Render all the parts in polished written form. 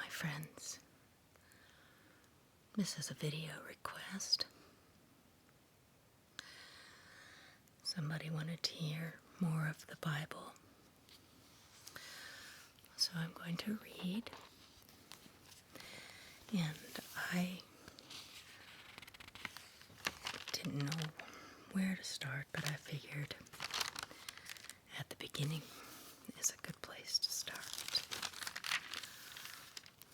friends. This is a video request. Somebody wanted to hear more of the Bible. So I'm going to read. And I didn't know where to start, but I figured at the beginning is a good place to start.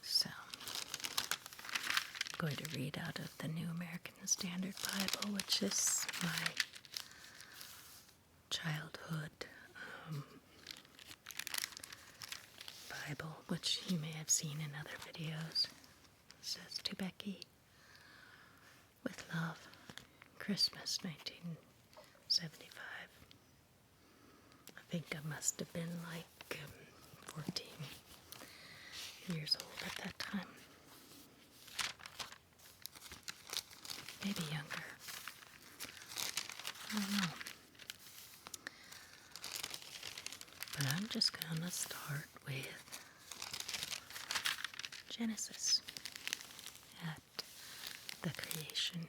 So I'm going to read out of the New American Standard Bible, which is my childhood Bible, which you may have seen in other videos. It says, "To Becky, with love, Christmas 1975. I think I must have been like 14 years old at that time. Maybe younger. I don't know. But I'm just going to start with Genesis at the creation.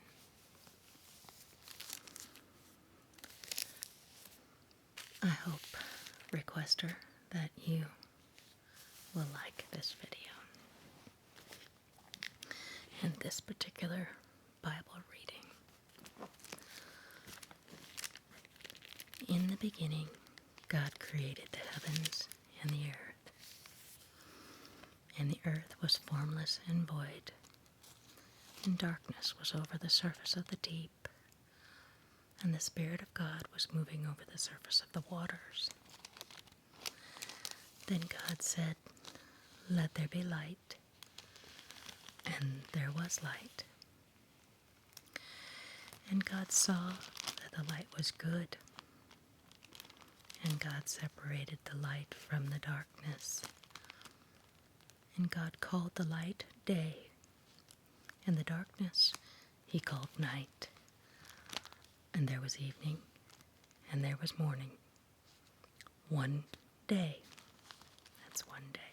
I hope, requester, that you will like this video and this particular Bible reading. In the beginning, God created the heavens and the earth. And the earth was formless and void, and darkness was over the surface of the deep, and the Spirit of God was moving over the surface of the waters. Then God said, 'Let there be light,' and there was light. And God saw that the light was good, and God separated the light from the darkness. And God called the light day, and the darkness he called night. And there was evening, and there was morning. One day. That's one day.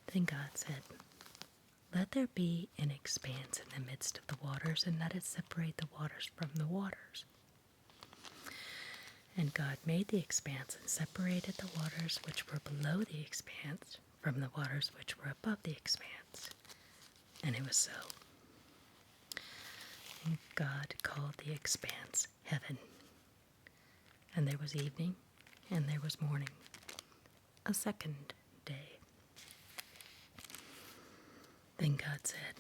Then God said, 'Let there be an expanse in the midst of the waters, and let it separate the waters from the waters.' And God made the expanse and separated the waters which were below the expanse from the waters which were above the expanse. And it was so. And God called the expanse heaven. And there was evening, and there was morning, a second day. Then God said,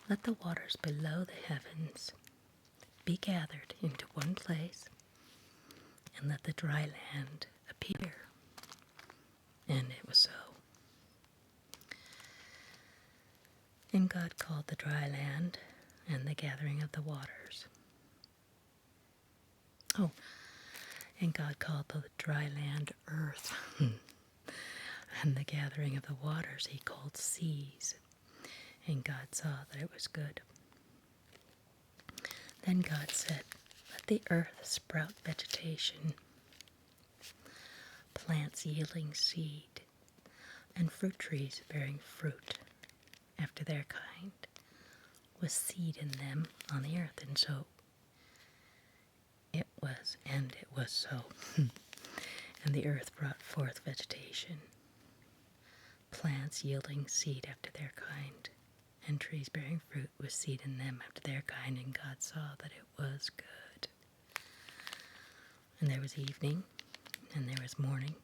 'Let the waters below the heavens be gathered into one place, and let the dry land appear.' And it was so. And God called the dry land and the gathering of the waters. Oh, and God called the dry land earth, and the gathering of the waters he called seas. And God saw that it was good. Then God said, 'Let the earth sprout vegetation, plants yielding seed, and fruit trees bearing fruit after their kind, with seed in them on the earth.' And so it was, and it was so. And the earth brought forth vegetation, plants yielding seed after their kind, and trees bearing fruit with seed in them after their kind. And God saw that it was good. And there was evening, and there was morning,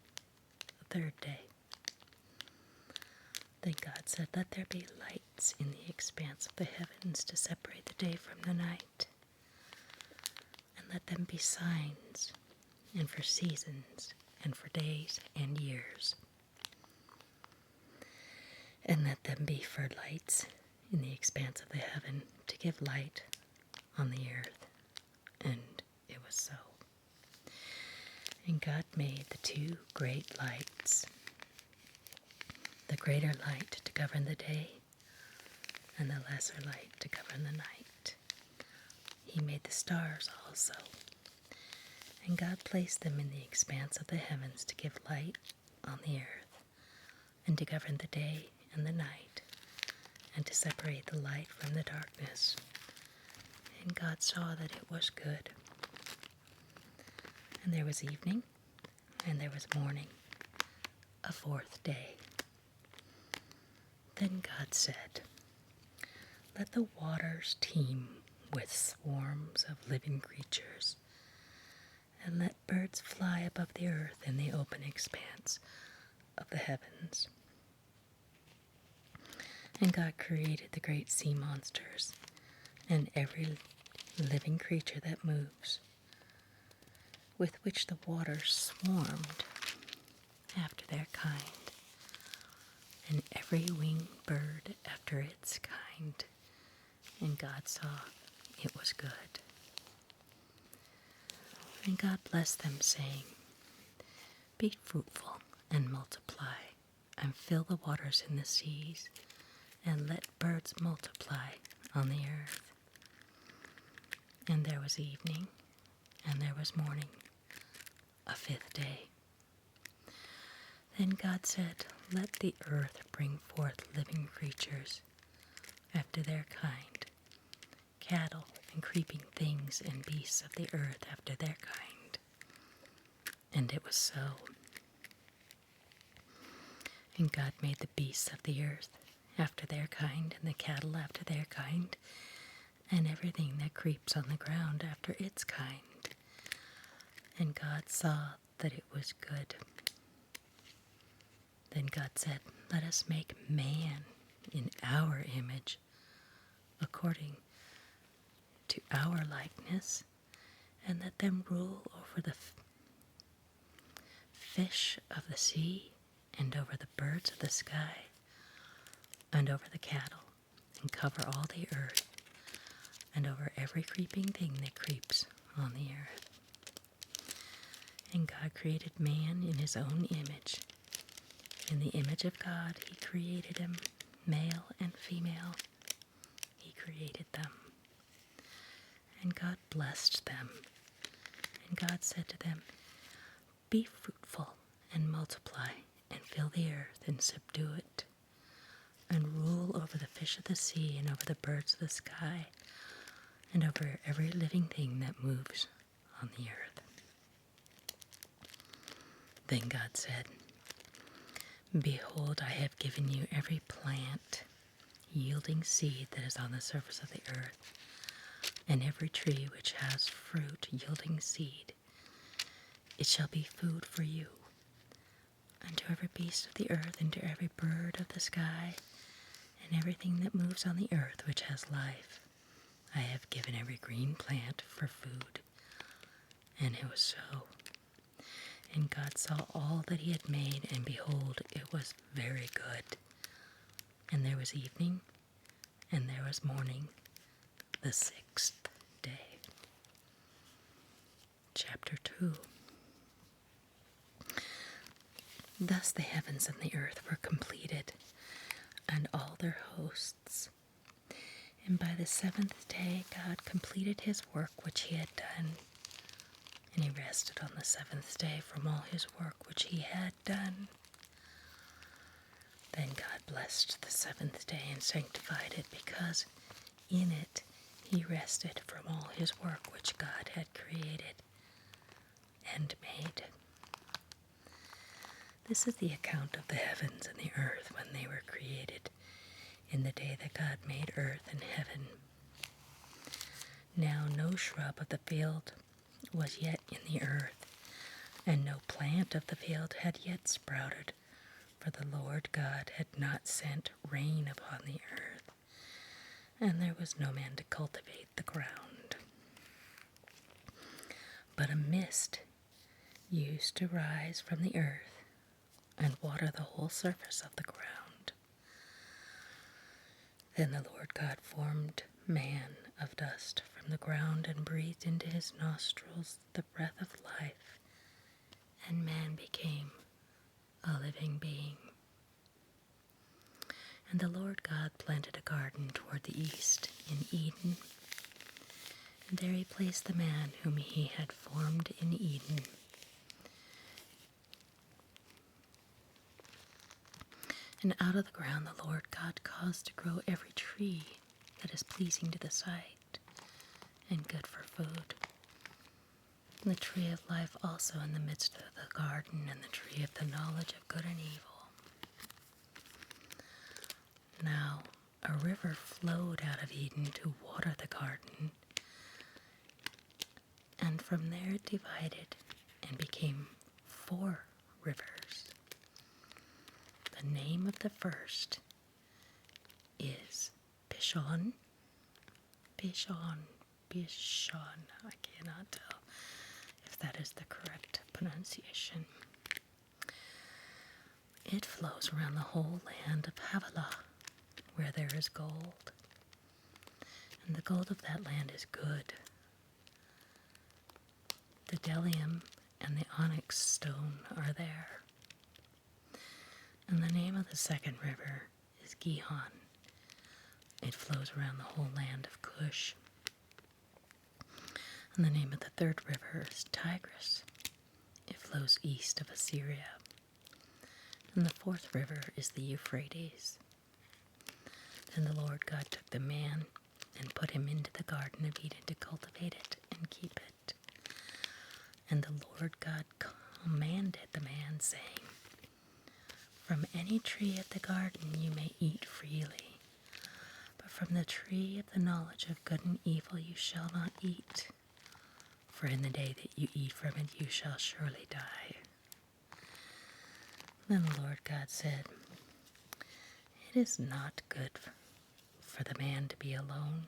the third day. Then God said, 'Let there be lights in the expanse of the heavens to separate the day from the night, and let them be signs, and for seasons, and for days and years. And let them be for lights in the expanse of the heaven to give light on the earth.' And it was so. And God made the two great lights, the greater light to govern the day, and the lesser light to govern the night. He made the stars also. And God placed them in the expanse of the heavens to give light on the earth, and to govern the day and the night, and to separate the light from the darkness. And God saw that it was good. And there was evening, and there was morning, a fourth day. Then God said, "Let the waters teem with swarms of living creatures, and let birds fly above the earth in the open expanse of the heavens." And God created the great sea monsters and every living creature that moves, with which the waters swarmed after their kind, and every winged bird after its kind. And God saw it was good. And God blessed them, saying, "Be fruitful and multiply, and fill the waters in the seas, and let birds multiply on the earth." And there was evening, and there was morning, a fifth day. Then God said, "Let the earth bring forth living creatures after their kind, cattle and creeping things and beasts of the earth after their kind." And it was so. And God made the beasts of the earth after their kind, and the cattle after their kind, and everything that creeps on the ground after its kind. And God saw that it was good. Then God said, "Let us make man in our image, according to our likeness, and let them rule over the fish of the sea, and over the birds of the sky, and over the cattle, and cover all the earth, and over every creeping thing that creeps on the earth." And God created man in his own image. In the image of God he created him, male and female. He created them. And God blessed them. And God said to them, "Be fruitful and multiply, and fill the earth and subdue it, and rule over the fish of the sea, and over the birds of the sky, and over every living thing that moves on the earth." Then God said, "Behold, I have given you every plant yielding seed that is on the surface of the earth, and every tree which has fruit yielding seed. It shall be food for you, and to every beast of the earth, and to every bird of the sky, and everything that moves on the earth which has life. I have given every green plant for food." And it was so. And God saw all that he had made, and behold, it was very good. And there was evening, and there was morning, the sixth day. Chapter 2. Thus the heavens and the earth were completed, and all their hosts. And by the seventh day God completed his work which he had done. And he rested on the seventh day from all his work which he had done. Then God blessed the seventh day and sanctified it, because in it he rested from all his work which God had created and made. This is the account of the heavens and the earth when they were created, in the day that God made earth and heaven. Now no shrub of the field was yet in the earth, and no plant of the field had yet sprouted, for the Lord God had not sent rain upon the earth, and there was no man to cultivate the ground. But a mist used to rise from the earth and water the whole surface of the ground. Then the Lord God formed man of dust from the ground, and breathed into his nostrils the breath of life, and man became a living being. And the Lord God planted a garden toward the east in Eden, and there he placed the man whom he had formed in Eden. And out of the ground the Lord God caused to grow every tree that is pleasing to the sight and good for food. And the tree of life also in the midst of the garden, and the tree of the knowledge of good and evil. Now a river flowed out of Eden to water the garden, and from there it divided and became 4 rivers. The name of the first is Pishon. I cannot tell if that is the correct pronunciation. It flows around the whole land of Havilah, where there is gold. And the gold of that land is good. The bdellium and the onyx stone are there. And the name of the second river is Gihon. It flows around the whole land of Cush. And the name of the third river is Tigris. It flows east of Assyria. And the fourth river is the Euphrates. Then the Lord God took the man and put him into the garden of Eden to cultivate it and keep it. And the Lord God commanded the man, saying, "From any tree of the garden you may eat freely, but from the tree of the knowledge of good and evil you shall not eat, for in the day that you eat from it you shall surely die." Then the Lord God said, "It is not good for the man to be alone.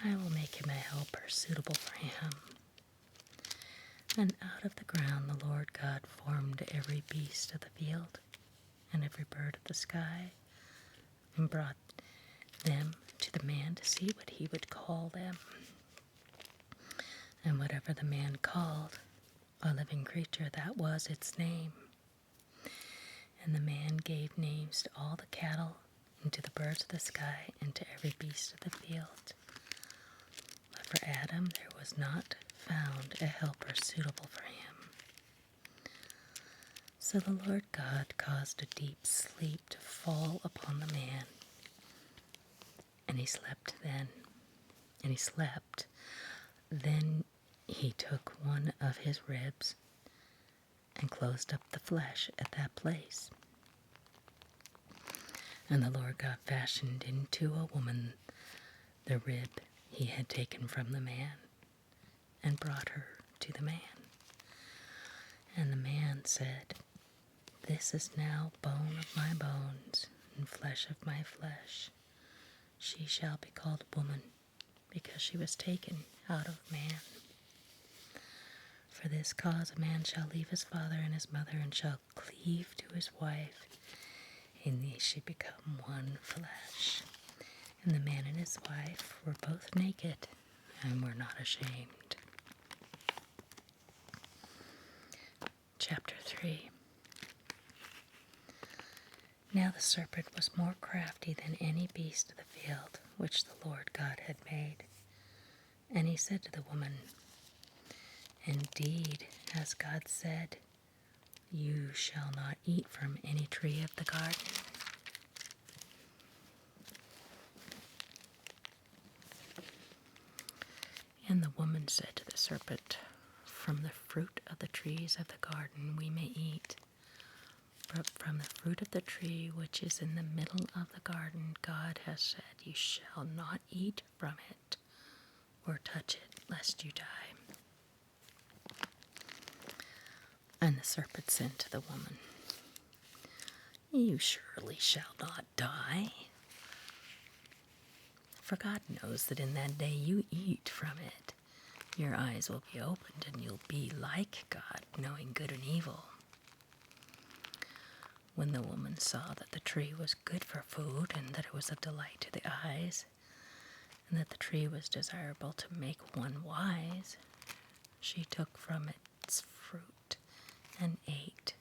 I will make him a helper suitable for him." And out of the ground the Lord God formed every beast of the field and every bird of the sky, and brought them to the man to see what he would call them. And whatever the man called a living creature, that was its name. And the man gave names to all the cattle, and to the birds of the sky, and to every beast of the field. But for Adam there was not found a helper suitable for him. So the Lord God caused a deep sleep to fall upon the man, and he slept then. Then he took one of his ribs and closed up the flesh at that place. And the Lord God fashioned into a woman the rib he had taken from the man, and brought her to the man. And the man said, "This is now bone of my bones and flesh of my flesh. She shall be called woman, because she was taken out of man. For this cause a man shall leave his father and his mother, and shall cleave to his wife, and they shall become one flesh. And the man and his wife were both naked, and were not ashamed." Chapter 3. Now the serpent was more crafty than any beast of the field which the Lord God had made. And he said to the woman, "Indeed, as God said, you shall not eat from any tree of the garden." And the woman said to the serpent, "From the fruit of the trees of the garden we may eat, but from the fruit of the tree which is in the middle of the garden God has said, you shall not eat from it, or touch it, lest you die." And the serpent said to the woman, "You surely shall not die. For God knows that in that day you eat from it, your eyes will be opened, and you'll be like God, knowing good and evil." When the woman saw that the tree was good for food, and that it was a delight to the eyes, and that the tree was desirable to make one wise, she took from its fruit and ate.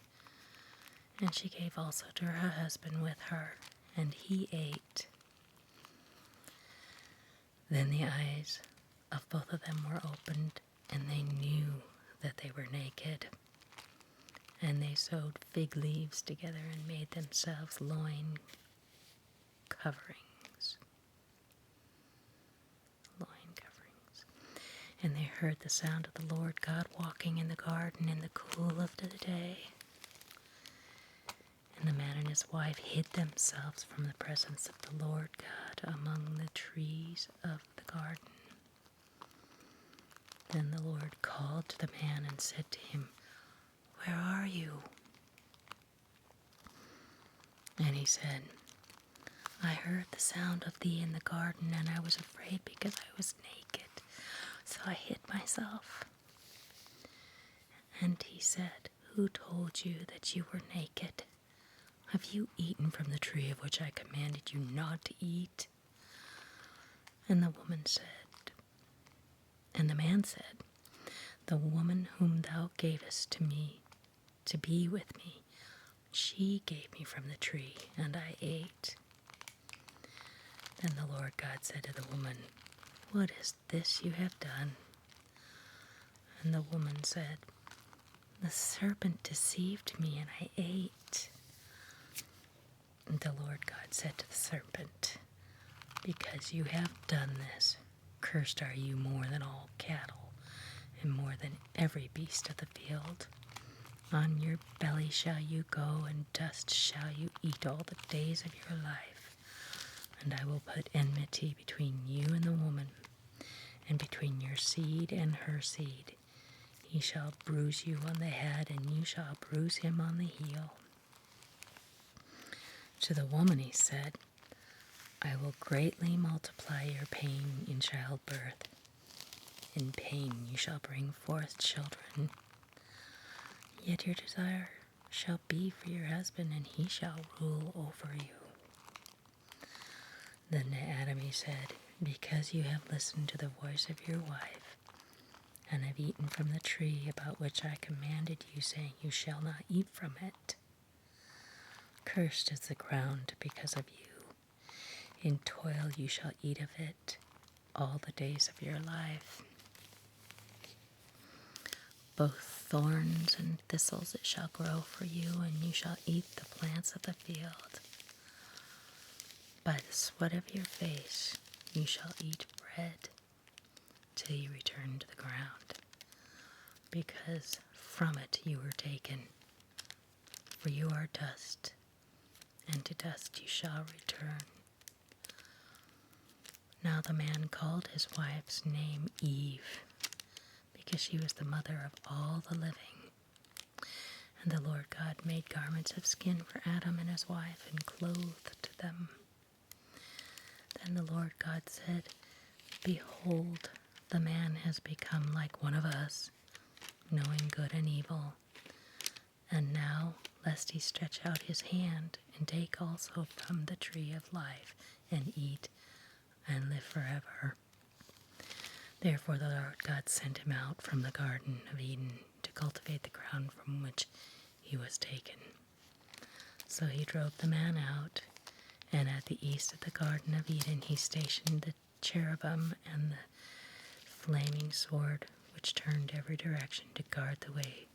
And she gave also to her husband with her, and he ate. Then the eyes of both of them were opened, and they knew that they were naked. and they sewed fig leaves together and made themselves loin coverings. Loin coverings. And they heard the sound of the Lord God walking in the garden in the cool of the day. And the man and his wife hid themselves from the presence of the Lord God among the trees of the garden. Then the Lord called to the man and said to him, "Where are you?" And he said, "I heard the sound of thee in the garden, and I was afraid because I was naked, so I hid myself." And he said, "Who told you that you were naked? Have you eaten from the tree of which I commanded you not to eat?" And the man said, "The woman whom thou gavest to me to be with me, she gave me from the tree, and I ate." Then the Lord God said to the woman, "What is this you have done?" And the woman said, "The serpent deceived me, and I ate." And the Lord God said to the serpent, "Because you have done this, cursed are you more than all cattle, and more than every beast of the field. On your belly shall you go, and dust shall you eat all the days of your life. And I will put enmity between you and the woman, and between your seed and her seed. He shall bruise you on the head, and you shall bruise him on the heel." To the woman he said, "I will greatly multiply your pain in childbirth. In pain you shall bring forth children. Yet your desire shall be for your husband, and he shall rule over you." Then to Adam he said, "Because you have listened to the voice of your wife, and have eaten from the tree about which I commanded you, saying, you shall not eat from it. Cursed is the ground because of you. In toil you shall eat of it all the days of your life. Both thorns and thistles it shall grow for you, and you shall eat the plants of the field. By the sweat of your face you shall eat bread till you return to the ground, because from it you were taken. For you are dust, and to dust you shall return." Now the man called his wife's name Eve, because she was the mother of all the living. And the Lord God made garments of skin for Adam and his wife, and clothed them. Then the Lord God said, "Behold, the man has become like one of us, knowing good and evil. And now, lest he stretch out his hand and take also from the tree of life, and eat, and live forever." Therefore the Lord God sent him out from the Garden of Eden to cultivate the ground from which he was taken. So he drove the man out, and at the east of the Garden of Eden he stationed the cherubim and the flaming sword, which turned every direction to guard the way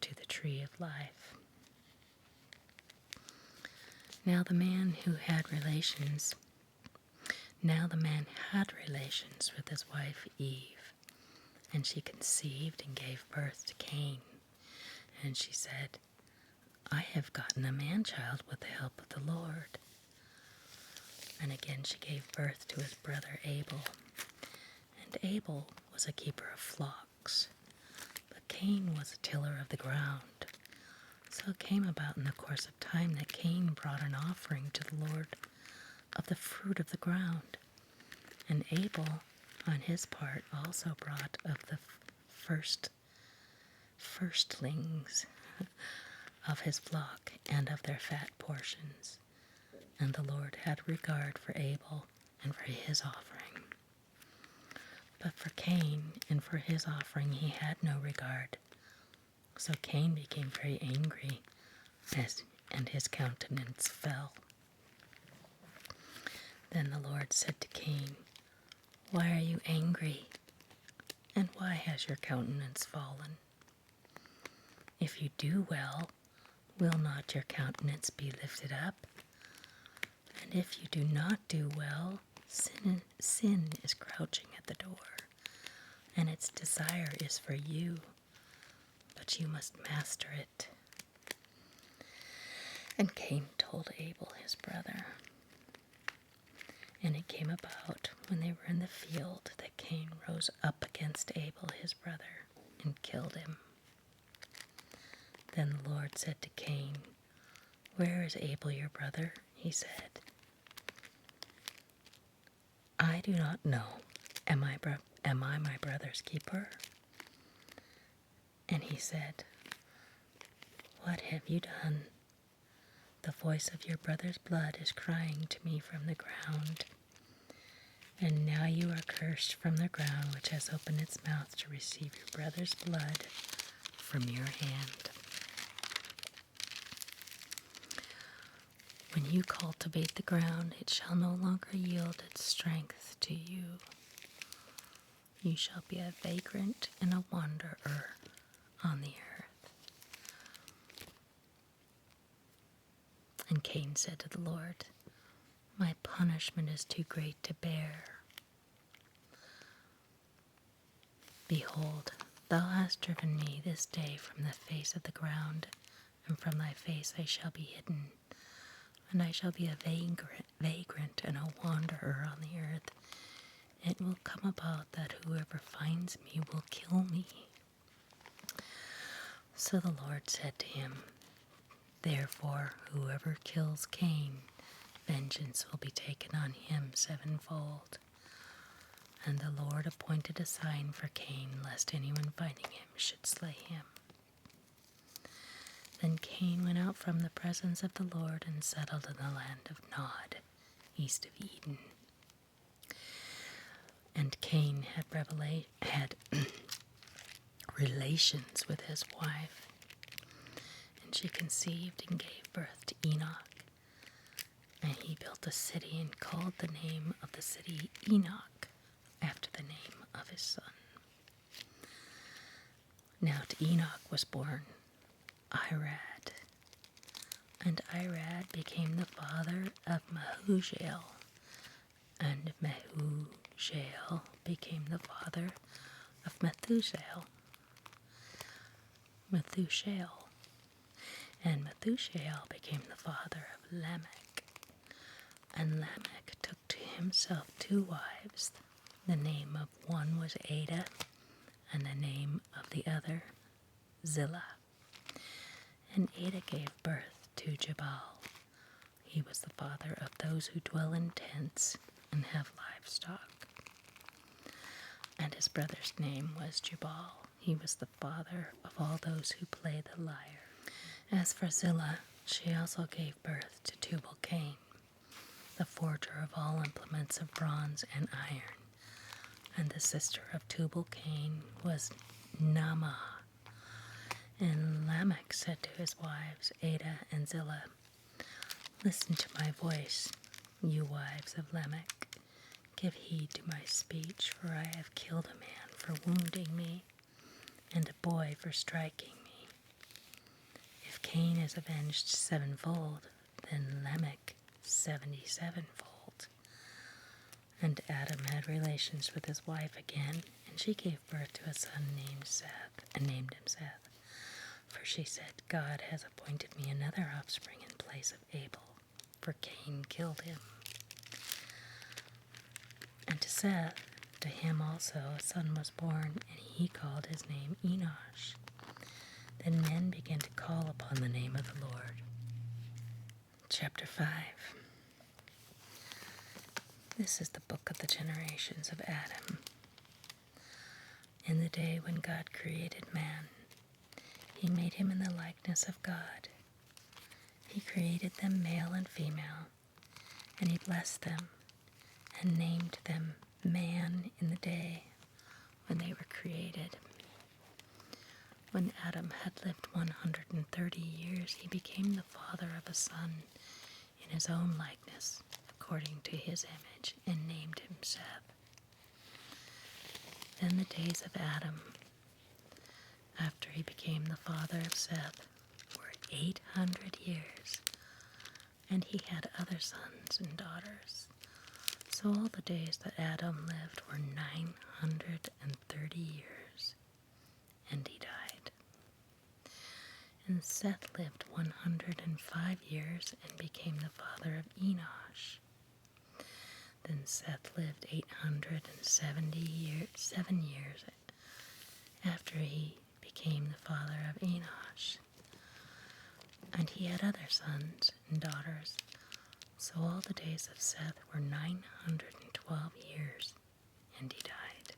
to the tree of life. Now the man had relations with his wife Eve, and she conceived and gave birth to Cain. And she said, "I have gotten a man-child with the help of the Lord." And again she gave birth to his brother Abel. And Abel was a keeper of flocks, but Cain was a tiller of the ground. So it came about in the course of time that Cain brought an offering to the Lord of the fruit of the ground. And Abel, on his part, also brought of the firstlings of his flock and of their fat portions. And the Lord had regard for Abel and for his offering. But for Cain and for his offering he had no regard. So Cain became very angry, and his countenance fell. Then the Lord said to Cain, "Why are you angry? And why has your countenance fallen?" If you do well, will not your countenance be lifted up? And if you do not do well, sin is crouching at the door, and its desire is for you, but you must master it. And Cain told Abel his brother. And it came about, when they were in the field, that Cain rose up against Abel his brother, and killed him. Then the Lord said to Cain, "Where is Abel your brother?" He said, "I do not know. Am I my brother's keeper?" And he said, "What have you done? The voice of your brother's blood is crying to me from the ground. And now you are cursed from the ground, which has opened its mouth to receive your brother's blood from your hand. When you cultivate the ground, it shall no longer yield its strength to you. You shall be a vagrant and a wanderer on the earth." And Cain said to the Lord, "My punishment is too great to bear. Behold, thou hast driven me this day from the face of the ground, and from thy face I shall be hidden, and I shall be a vagrant and a wanderer on the earth. It will come about that whoever finds me will kill me." So the Lord said to him, "Therefore, whoever kills Cain, vengeance will be taken on him sevenfold." And the Lord appointed a sign for Cain, lest anyone finding him should slay him. Then Cain went out from the presence of the Lord and settled in the land of Nod, east of Eden. And Cain had relations with his wife, and she conceived and gave birth to Enoch. And he built a city and called the name of the city Enoch, after the name of his son. Now to Enoch was born Irad, and Irad became the father of Mehujael, and Mehujael became the father of Methusael, and Methusael became the father of Lamech, and Lamech took to himself 2 wives. The name of one was Ada, and the name of the other Zillah. And Ada gave birth to Jabal. He was the father of those who dwell in tents and have livestock. And his brother's name was Jubal. He was the father of all those who play the lyre. As for Zillah, she also gave birth to Tubal-Cain, the forger of all implements of bronze and iron. And the sister of Tubal-Cain was Naamah. And Lamech said to his wives, Ada and Zillah, "Listen to my voice, you wives of Lamech. Give heed to my speech, for I have killed a man for wounding me, and a boy for striking me. If Cain is avenged 7-fold, then Lamech 77-fold. And Adam had relations with his wife again, and she gave birth to a son named Seth, and named him Seth. For she said, God has appointed me another offspring in place of Abel, for Cain killed him. And to Seth, to him also a son was born, and he called his name Enosh. Then men began to call upon the name of the Lord." Chapter 5. This is the book of the generations of Adam. In the day when God created man, he made him in the likeness of God. He created them male and female, and he blessed them and named them man in the day when they were created. When Adam had lived 130 years, he became the father of a son in his own likeness, according to his image, and named him Seth. Then the days of Adam, after he became the father of Seth were 800 years, and he had other sons and daughters. So all the days that Adam lived were 930 years, and he died. And Seth lived 105 years and became the father of Enosh. Then Seth lived 877 years after he became the father of Enosh. And he had other sons and daughters. So all the days of Seth were 912 years, and he died.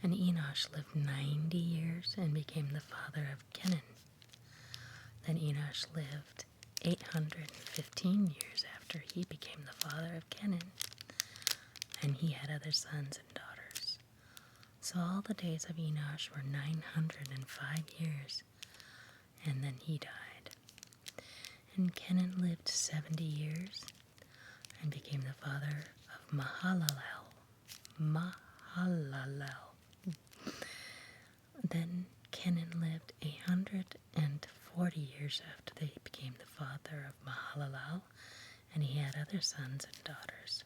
And Enosh lived 90 years and became the father of Kenan. Then Enosh lived 815 years after he became the father of Kenan, and he had other sons and daughters. So all the days of Enosh were 905 years, and then he died. And Kenan lived 70 years and became the father of Mahalalel. Then Kenan lived 140 years after they became the father of Mahalalel, and he had other sons and daughters.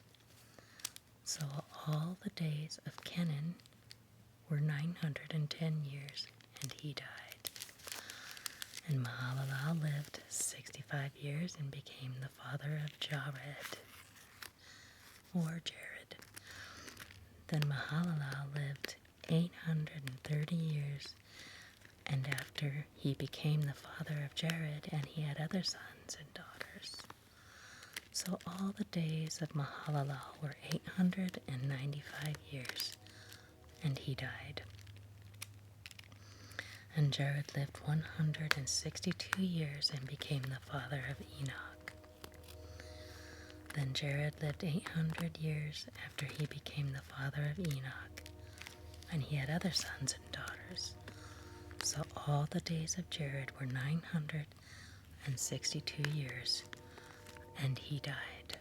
So all the days of Kenan were 910 years, and he died. And Mahalalel lived 65 years and became the father of Jared. Then Mahalalel lived 830 years, and after he became the father of Jared, and he had other sons and daughters. So all the days of Mahalalel were 895 years, and he died. And Jared lived 162 years and became the father of Enoch. Then Jared lived 800 years after he became the father of Enoch, and he had other sons and daughters. So all the days of Jared were 962 years, and he died.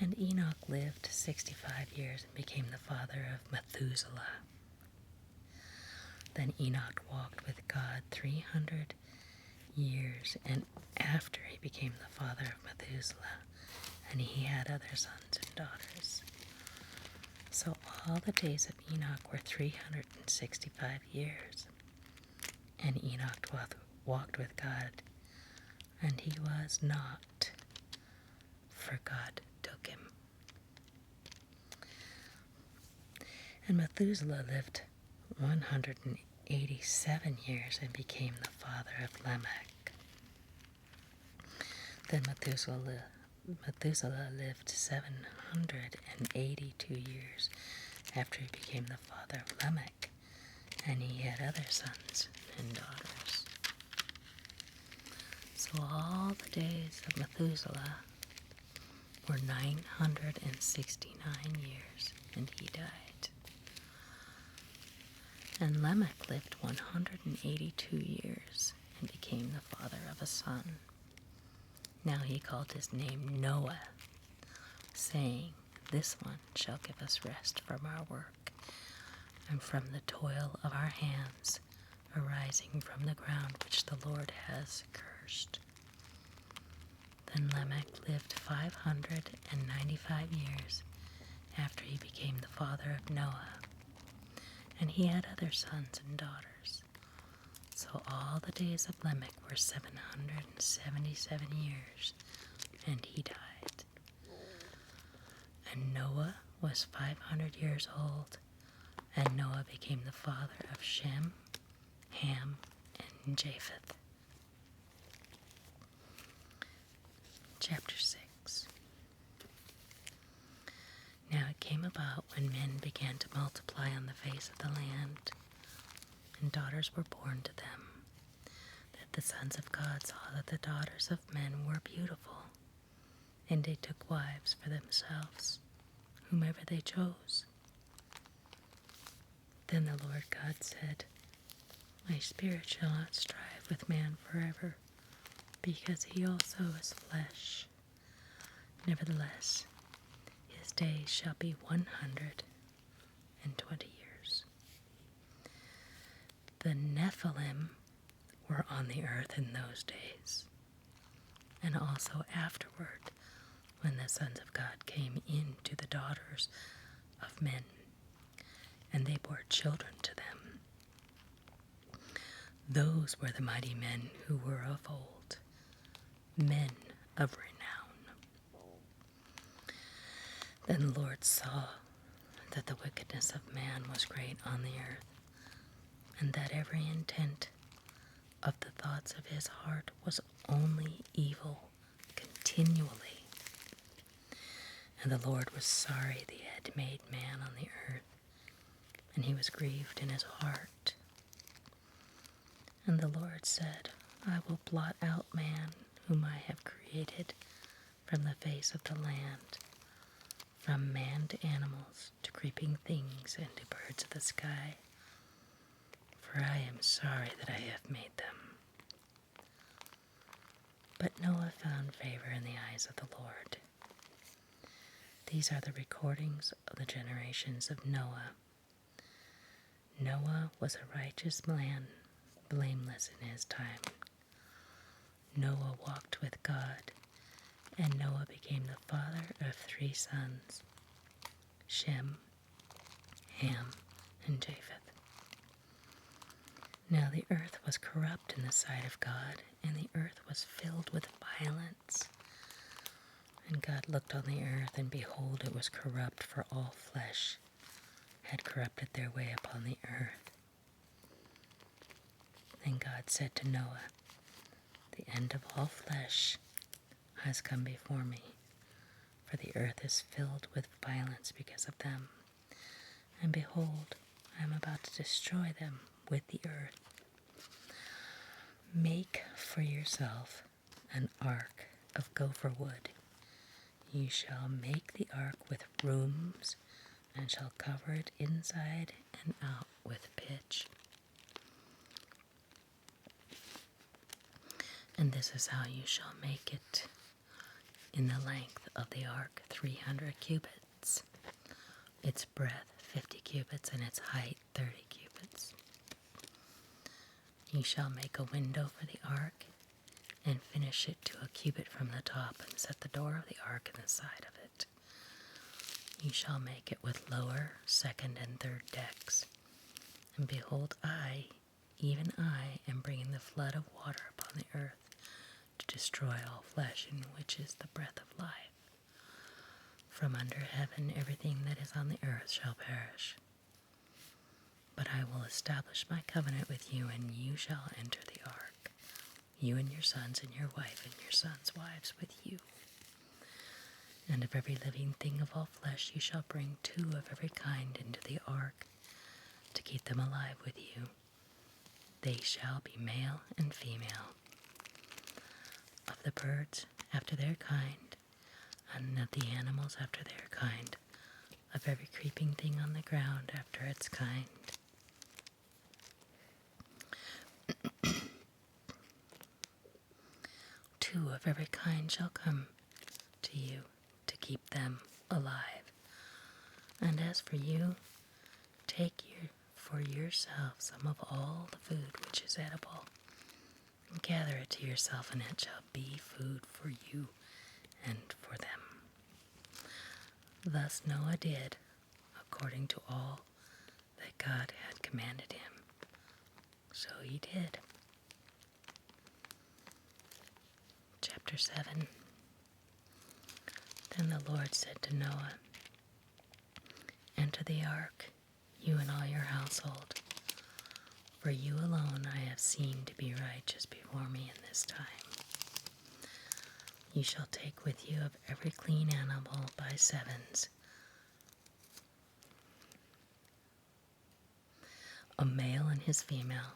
And Enoch lived 65 years and became the father of Methuselah. Then Enoch walked with God 300 years, and after he became the father of Methuselah, and he had other sons and daughters. So all the days of Enoch were 365 years, and Enoch walked with God, and he was not, for God took him. And Methuselah lived 187 years and became the father of Lamech. Then Methuselah lived 782 years after he became the father of Lamech, and he had other sons and daughters. So all the days of Methuselah were 969 years, and he died. And Lamech lived 182 years and became the father of a son. Now he called his name Noah, saying, "This one shall give us rest from our work and from the toil of our hands, arising from the ground which the Lord has cursed." Then Lamech lived 595 years after he became the father of Noah, and he had other sons and daughters. So all the days of Lamech were 777 years, and he died. And Noah was 500 years old, and Noah became the father of Shem, Ham, and Japheth. Chapter 6. Now it came about when men began to multiply on the face of the land, and daughters were born to them, that the sons of God saw that the daughters of men were beautiful, and they took wives for themselves, whomever they chose. Then the Lord God said, "My spirit shall not strive with man forever, because he also is flesh, Nevertheless, his days shall be 120 years. The Nephilim were on the earth in those days, and also afterward, when the sons of God came in to the daughters of men, and they bore children to them. Those were the mighty men who were of old, men of renown. Then the Lord saw that the wickedness of man was great on the earth, and that every intent of the thoughts of his heart was only evil continually. And the Lord was sorry that he had made man on the earth, and he was grieved in his heart. And the Lord said, I will blot out man whom I have created from the face of the land, from man to animals, to creeping things, and to birds of the sky, for I am sorry that I have made them. But Noah found favor in the eyes of the Lord. These are the recordings of the generations of Noah. Noah was a righteous man, blameless in his time. Noah walked with God, and Noah became the father of 3 sons, Shem, Ham, and Japheth. Now the earth was corrupt in the sight of God, and the earth was filled with violence. And God looked on the earth, and behold, it was corrupt, for all flesh had corrupted their way upon the earth. Then God said to Noah, the end of all flesh has come before me, for the earth is filled with violence because of them. And behold, I am about to destroy them with the earth. Make for yourself an ark of gopher wood. You shall make the ark with rooms, and shall cover it inside and out with pitch. And this is how you shall make it. In the length of the ark 300 cubits, its breadth 50 cubits, and its height 30 cubits. You shall make a window for the ark, and finish it to a cubit from the top, and set the door of the ark in the side of it. You shall make it with lower, second, and third decks. And behold, I, even I, am bringing the flood of water upon the earth, to destroy all flesh, in which is the breath of life. From under heaven everything that is on the earth shall perish. But I will establish my covenant with you, and you shall enter the ark, you and your sons and your wife and your sons' wives with you. And of every living thing of all flesh you shall bring 2 of every kind into the ark, to keep them alive with you. They shall be male and female. Of the birds after their kind, and of the animals after their kind, of every creeping thing on the ground after its kind. Two of every kind shall come to you, to keep them alive. And as for you, take for yourself some of all the food which is edible, and gather it to yourself, and it shall be food for you and for them. Thus Noah did, according to all that God had commanded him. So he did. Chapter 7. Then the Lord said to Noah, enter the ark, you and all your household, for you alone I have seen to be righteous before me in this time. You shall take with you of every clean animal by 7s, a male and his female,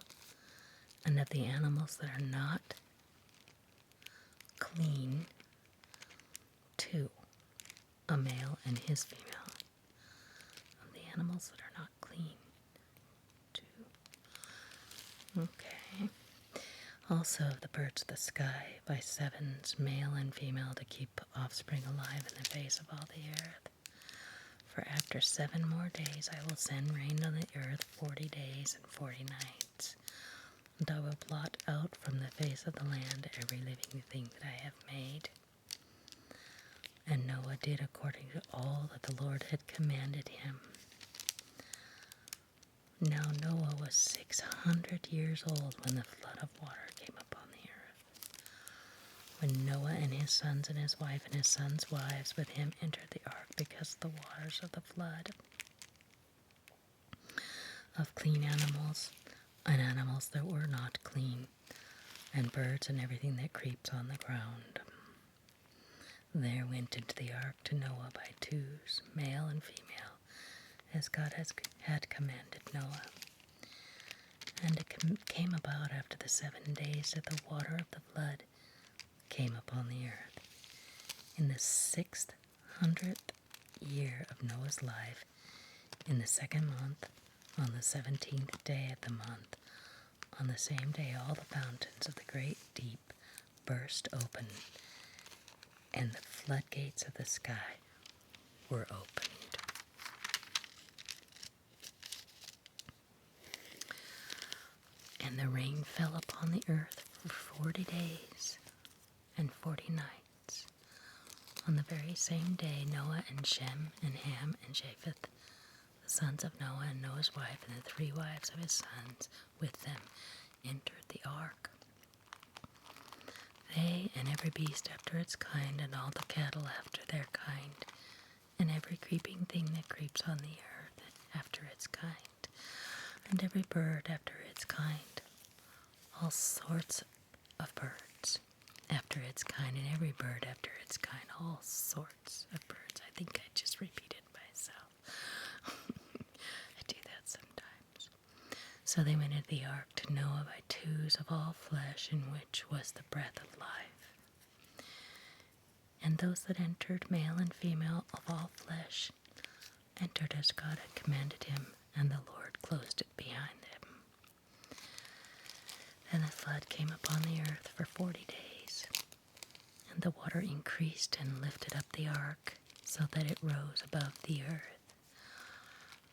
and of the animals that are not clean, 2, a male and his female. Of the animals that are not clean, 2. Okay. Also of the birds of the sky by sevens, male and female, to keep offspring alive in the face of all the earth. For after 7 more days I will send rain on the earth 40 days and 40 nights. And I will blot out from the face of the land every living thing that I have made. And Noah did according to all that the Lord had commanded him. Now Noah was 600 years old when the flood of water came upon the earth. When Noah and his sons and his wife and his sons' wives with him entered the ark because of the waters of the flood, of clean animals and animals that were not clean, and birds and everything that creeps on the ground. There went into the ark to Noah by twos, male and female, as God had commanded Noah. And it came about after the 7 days that the water of the flood came upon the earth. In the 600th year of Noah's life, in the 2nd month, on the 17th day of the month, on the same day all the fountains of the great deep burst open, and the floodgates of the sky were opened. And the rain fell upon the earth for 40 days and 40 nights. On the very same day, Noah and Shem and Ham and Japheth, the sons of Noah, and Noah's wife and the 3 wives of his sons with them, entered the ark. They and every beast after its kind, and all the cattle after their kind, and every creeping thing that creeps on the earth after its kind, and every bird after its kind, all sorts of birds after its kind, and every bird after its kind, all sorts of birds. I think I just repeated myself. I do that sometimes. So they went into the ark to Noah by twos of all flesh, in which was the breath of life. And those that entered, male and female of all flesh, entered as God had commanded him, and the Lord closed it behind them. Then the flood came upon the earth for 40 days, and the water increased and lifted up the ark, so that it rose above the earth.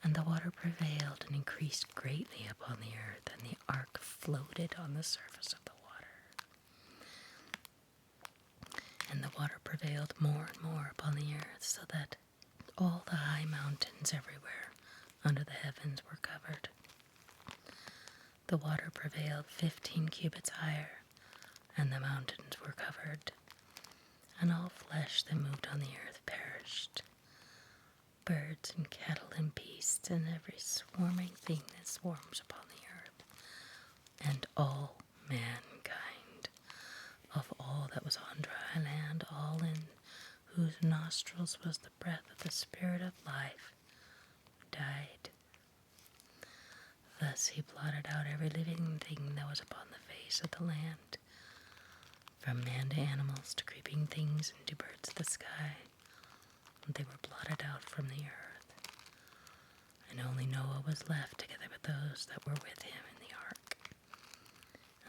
And the water prevailed and increased greatly upon the earth, and the ark floated on the surface of the water. And the water prevailed more and more upon the earth, so that all the high mountains everywhere under the heavens were covered. The water prevailed 15 cubits higher, and the mountains were covered, and all flesh that moved on the earth perished, birds and cattle and beasts, and every swarming thing that swarms upon the earth, and all mankind, of all that was on dry land, all in whose nostrils was the breath of the Spirit of life, died. Thus he blotted out every living thing that was upon the face of the land, from man to animals to creeping things and to birds of the sky. And they were blotted out from the earth. And only Noah was left together with those that were with him in the ark.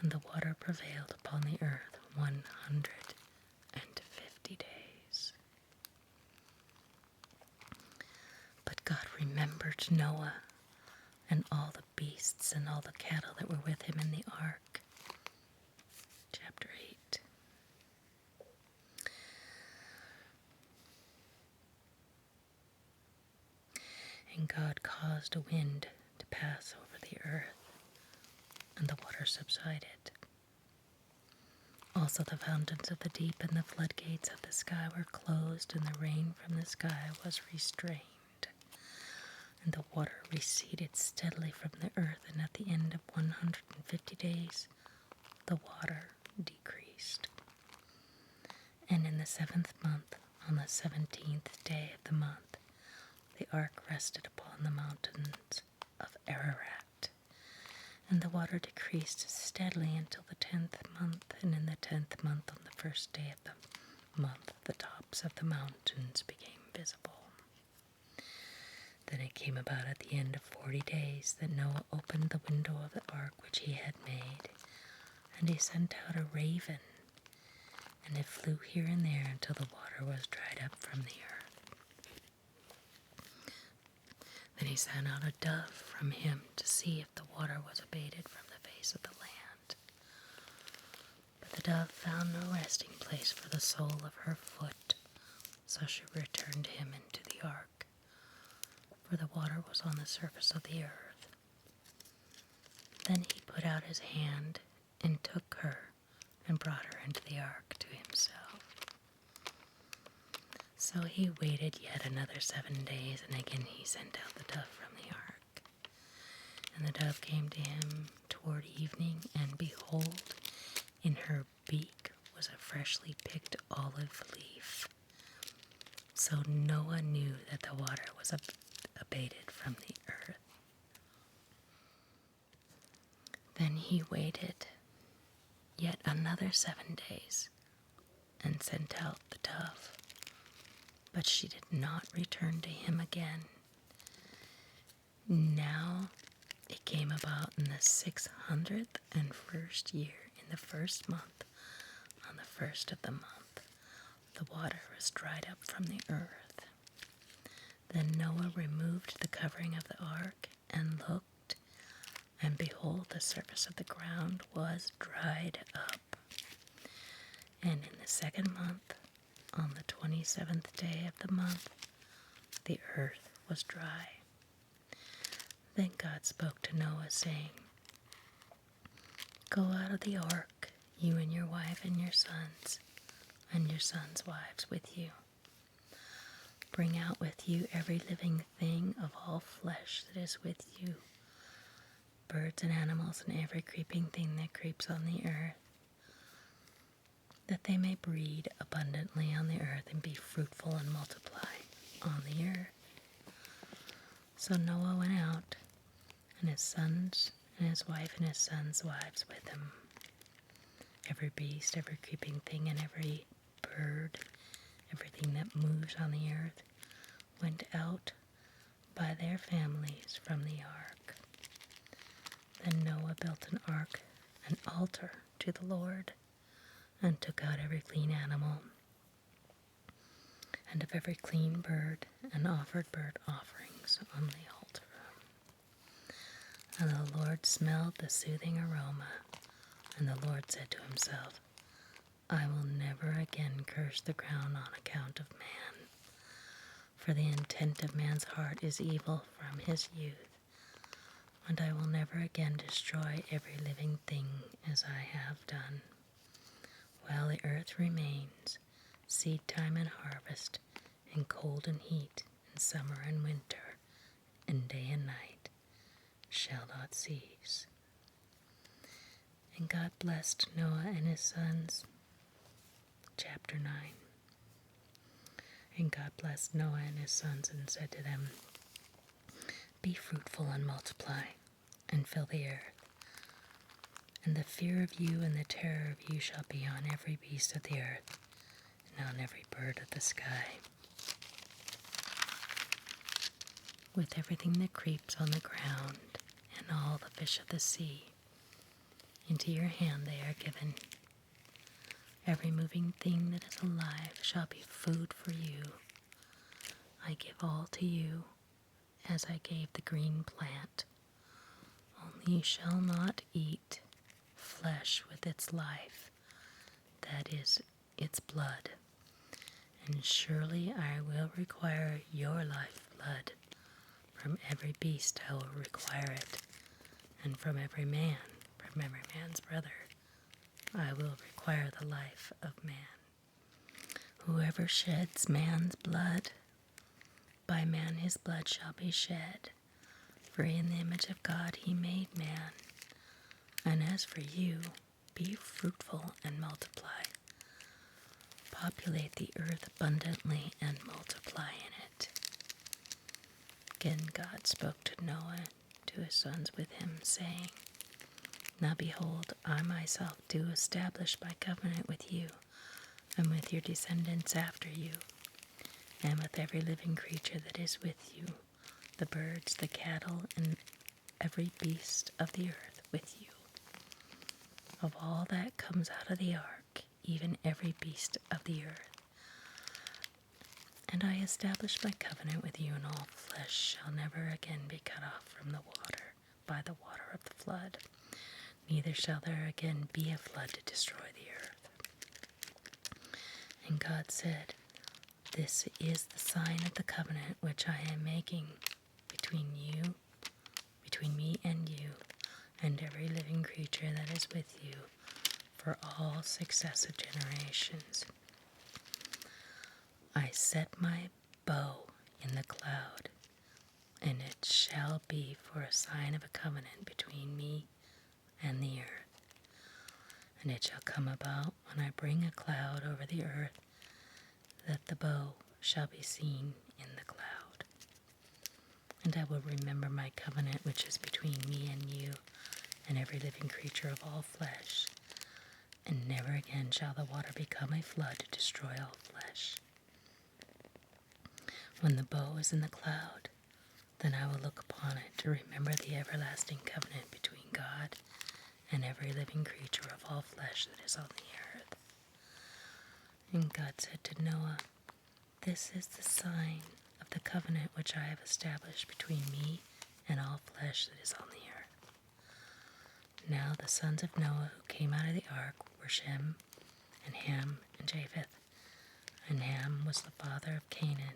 And the water prevailed upon the earth 150 days. But God remembered Noah and all the beasts and all the cattle that were with him in the ark. Chapter 8. And God caused a wind to pass over the earth, and the water subsided. Also the fountains of the deep and the floodgates of the sky were closed, and the rain from the sky was restrained. And the water receded steadily from the earth, and at the end of 150 days, the water decreased. And in the 7th month, on the 17th day of the month, the ark rested upon the mountains of Ararat. And the water decreased steadily until the 10th month, and in the 10th month, on the 1st day of the month, the tops of the mountains became visible. Then it came about at the end of 40 days that Noah opened the window of the ark which he had made, And he sent out a raven, and it flew here and there until the water was dried up from the earth. Then he sent out a dove from him to see if the water was abated from the face of the land. But the dove found no resting place for the sole of her foot, so she returned him into the ark, for the water was on the surface of the earth. Then he put out his hand and took her and brought her into the ark to himself. So he waited yet another 7 days, and again he sent out the dove from the ark. And the dove came to him toward evening, and behold, in her beak was a freshly picked olive leaf. So Noah knew that the water was abated from the earth. Then he waited yet another 7 days and sent out the dove, but she did not return to him again. Now it came about in the 601st year, in the first month, on the first of the month, the water was dried up from the earth. Then Noah removed the covering of the ark and looked, and behold, the surface of the ground was dried up. And in the 2nd month, on the 27th day of the month, the earth was dry. Then God spoke to Noah, saying, Go out of the ark, you and your wife and your sons wives with you. Bring out with you every living thing of all flesh that is with you, birds and animals and every creeping thing that creeps on the earth, that they may breed abundantly on the earth and be fruitful and multiply on the earth. So Noah went out, and his sons and his wife and his sons' wives with him. Every beast, every creeping thing, and every bird, everything that moves on the earth, went out by their families from the ark. Then Noah built an altar to the Lord, and took out every clean animal, and of every clean bird, and offered burnt offerings on the altar. And the Lord smelled the soothing aroma, and the Lord said to himself, I will never again curse the ground on account of man, for the intent of man's heart is evil from his youth, and I will never again destroy every living thing as I have done. While the earth remains, seed time and harvest, and cold and heat, and summer and winter, and day and night shall not cease. And God blessed Noah and his sons. Chapter 9. And God blessed Noah and his sons and said to them, Be fruitful and multiply, and fill the earth. And the fear of you and the terror of you shall be on every beast of the earth, and on every bird of the sky, with everything that creeps on the ground, and all the fish of the sea. Into your hand they are given. Every moving thing that is alive shall be food for you. I give all to you, as I gave the green plant. Only you shall not eat flesh with its life, that is, its blood. And surely I will require your lifeblood. From every beast I will require it, and from every man's brother, I will require the life of man. Whoever sheds man's blood, by man his blood shall be shed. For in the image of God he made man. And as for you, be fruitful and multiply. Populate the earth abundantly and multiply in it. Again God spoke to Noah, to his sons with him, saying, Now behold, I myself do establish my covenant with you, and with your descendants after you, and with every living creature that is with you, the birds, the cattle, and every beast of the earth with you. of all that comes out of the ark, even every beast of the earth. And I establish my covenant with you, and all flesh shall never again be cut off from the water by the water of the flood, neither shall there again be a flood to destroy the earth. And God said, this is the sign of the covenant which I am making between me and you, and every living creature that is with you, for all successive generations. I set my bow in the cloud, and it shall be for a sign of a covenant between me and the earth. And it shall come about, when I bring a cloud over the earth, that the bow shall be seen in the cloud. And I will remember my covenant which is between me and you, and every living creature of all flesh. And never again shall the water become a flood to destroy all flesh. When the bow is in the cloud, then I will look upon it to remember the everlasting covenant between God and every living creature of all flesh that is on the earth. And God said to Noah, this is the sign of the covenant which I have established between me and all flesh that is on the earth. Now the sons of Noah who came out of the ark were Shem, and Ham, and Japheth. And Ham was the father of Canaan.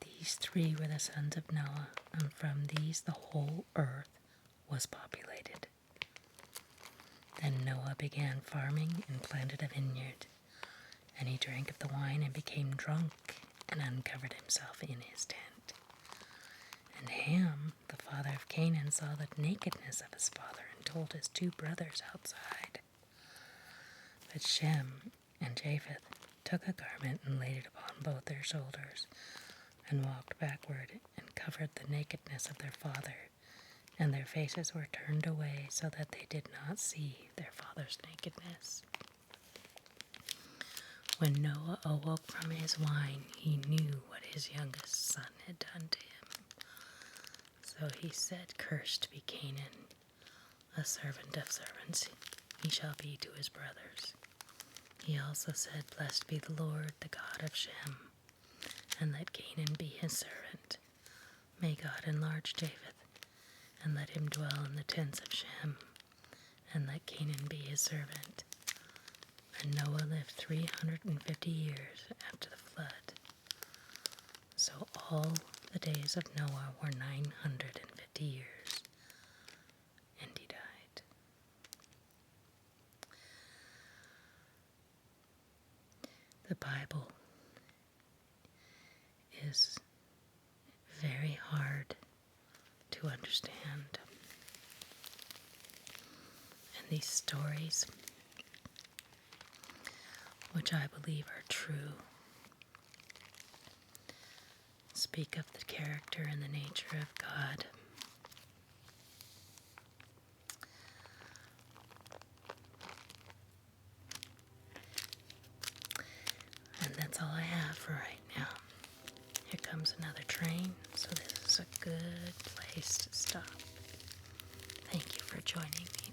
These three were the sons of Noah, and from these the whole earth was populated. Then Noah began farming and planted a vineyard, and he drank of the wine and became drunk, and uncovered himself in his tent. And Ham, the father of Canaan, saw the nakedness of his father, and told his two brothers outside. But Shem and Japheth took a garment and laid it upon both their shoulders, and walked backward, and covered the nakedness of their father, and their faces were turned away, so that they did not see their father's nakedness. When Noah awoke from his wine, he knew what his youngest son had done to him. So he said, cursed be Canaan, a servant of servants he shall be to his brothers. He also said, blessed be the Lord, the God of Shem, and let Canaan be his servant. May God enlarge Japheth, and let him dwell in the tents of Shem, and let Canaan be his servant. And Noah lived 350 years after the flood. So all the days of Noah were 950 years, and he died. The Bible is very hard to understand. And these stories, which I believe are true, speak of the character and the nature of God. And that's all I have for right now. Here comes another train, so this is a good place to stop. Thank you for joining me.